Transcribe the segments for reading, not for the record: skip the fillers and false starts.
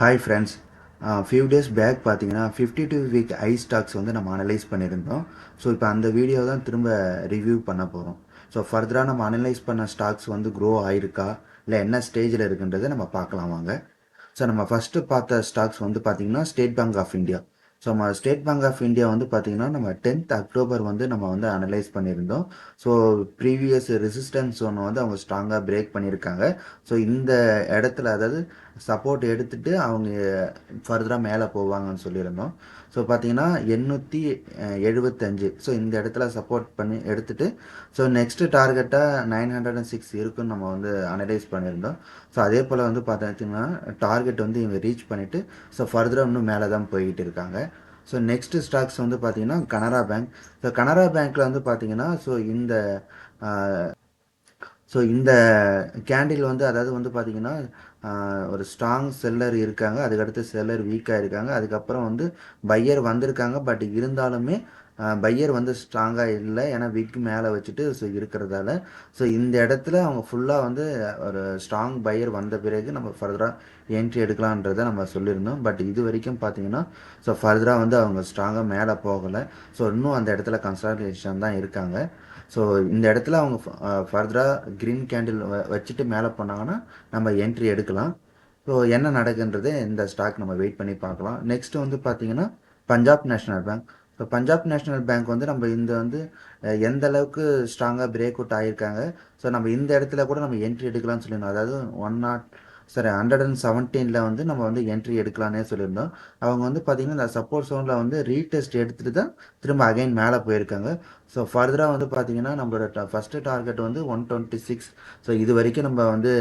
Hi friends. Few days back பார்த்தீங்கன்னா 52 week I stocks வந்து நம்ம அனலைஸ் பண்ணியிருந்தோம். ஸோ இப்போ அந்த வீடியோ தான் திரும்ப ரிவ்யூ பண்ண போகிறோம். ஸோ ஃபர்தராக நம்ம அனலைஸ் பண்ண ஸ்டாக்ஸ் வந்து க்ரோ ஆயிருக்கா இல்லை என்ன ஸ்டேஜில் இருக்குன்றதை நம்ம பார்க்கலாம் வாங்க. ஸோ நம்ம ஃபஸ்ட்டு பார்த்த ஸ்டாக்ஸ் வந்து பார்த்தீங்கன்னா State Bank of India. So நம்ம ஸ்டேட் பேங்க் ஆஃப் இந்தியா வந்து பார்த்தீங்கன்னா நம்ம 10th அக்டோபர் வந்து நம்ம வந்து அனலைஸ் பண்ணியிருந்தோம். ஸோ ப்ரீவியஸ் ரெசிஸ்டன்ஸ் ஒன்று வந்து அவங்க ஸ்ட்ராங்காக பிரேக் பண்ணியிருக்காங்க. ஸோ இந்த இடத்துல அதாவது சப்போர்ட் எடுத்துட்டு அவங்க ஃபர்தராக மேலே போவாங்கன்னு சொல்லியிருந்தோம். ஸோ பார்த்தீங்கன்னா 875. ஸோ இந்த இடத்துல சப்போர்ட் பண்ணி எடுத்துட்டு ஸோ நெக்ஸ்ட்டு டார்கெட்டாக 906 இருக்குன்னு நம்ம வந்து அனலைஸ் பண்ணியிருந்தோம். ஸோ அதே போல் வந்து பார்த்தீங்கன்னா டார்கெட் வந்து இவங்க ரீச் பண்ணிவிட்டு ஸோ ஃபர்தராக இன்னும் மேலே தான் போய்கிட்டு இருக்காங்க. ஸோ நெக்ஸ்ட்டு ஸ்டாக்ஸ் வந்து பார்த்தீங்கன்னா கனரா பேங்க். ஸோ கனரா பேங்க்கில் வந்து பார்த்தீங்கன்னா இந்த கேண்டில் வந்து அதாவது வந்து பார்த்தீங்கன்னா ஒரு ஸ்ட்ராங் செல்லர் இருக்காங்க, அதுக்கடுத்து செல்லர் வீக்காக இருக்காங்க, அதுக்கப்புறம் வந்து பையர் வந்திருக்காங்க. பட் இருந்தாலுமே பையர் வந்து ஸ்ட்ராங்காக இல்லை, ஏன்னா விக் மேலே வச்சுட்டு ஸோ இருக்கிறதால ஸோ இந்த இடத்துல அவங்க ஃபுல்லாக வந்து ஒரு ஸ்ட்ராங் பையர் வந்த பிறகு நம்ம ஃபர்தராக என்ட்ரி எடுக்கலான்றதை நம்ம சொல்லியிருந்தோம். பட் இது வரைக்கும் பார்த்தீங்கன்னா ஸோ ஃபர்தராக வந்து அவங்க ஸ்ட்ராங்காக மேலே போகலை. ஸோ இன்னும் அந்த இடத்துல கன்சாலிடேஷன் தான் இருக்காங்க. ஸோ இந்த இடத்துல அவங்க ஃபர்தராக க்ரீன் கேண்டில் வச்சுட்டு மேலே போனாங்கன்னா நம்ம என்ட்ரி எடுக்கலாம். ஸோ என்ன நடக்குன்றது இந்த ஸ்டாக் நம்ம வெயிட் பண்ணி பார்க்கலாம். நெக்ஸ்ட்டு வந்து பார்த்தீங்கன்னா Punjab national bank. So Punjab national bank வந்து நம்ம இந்த வந்து எந்த அளவுக்கு ஸ்ட்ராங்காக பிரேக் அவுட் ஆகியிருக்காங்க. ஸோ நம்ம இந்த இடத்துல கூட நம்ம என்ட்ரி எடுக்கலாம்னு சொல்லியிருந்தோம். அதாவது 117 வந்து நம்ம வந்து என்ட்ரி எடுக்கலான்னே சொல்லியிருந்தோம். அவங்க வந்து பார்த்தீங்கன்னா இந்த சப்போர்ட் ஜோனில் வந்து ரீடெஸ்ட் எடுத்துகிட்டு தான் திரும்ப அகைன் மேலே போயிருக்காங்க. ஸோ ஃபர்தராக வந்து பார்த்தீங்கன்னா நம்மளோட ஃபஸ்ட்டு டார்கெட் வந்து 126. ஸோ இது வரைக்கும் நம்ம வந்து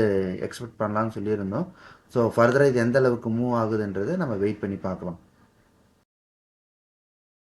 எக்ஸ்பெக்ட் பண்ணலாம்னு சொல்லியிருந்தோம். ஸோ ஃபர்தராக இது எந்த அளவுக்கு மூவ் ஆகுதுன்றது நம்ம வெயிட் பண்ணி பார்க்கலாம்.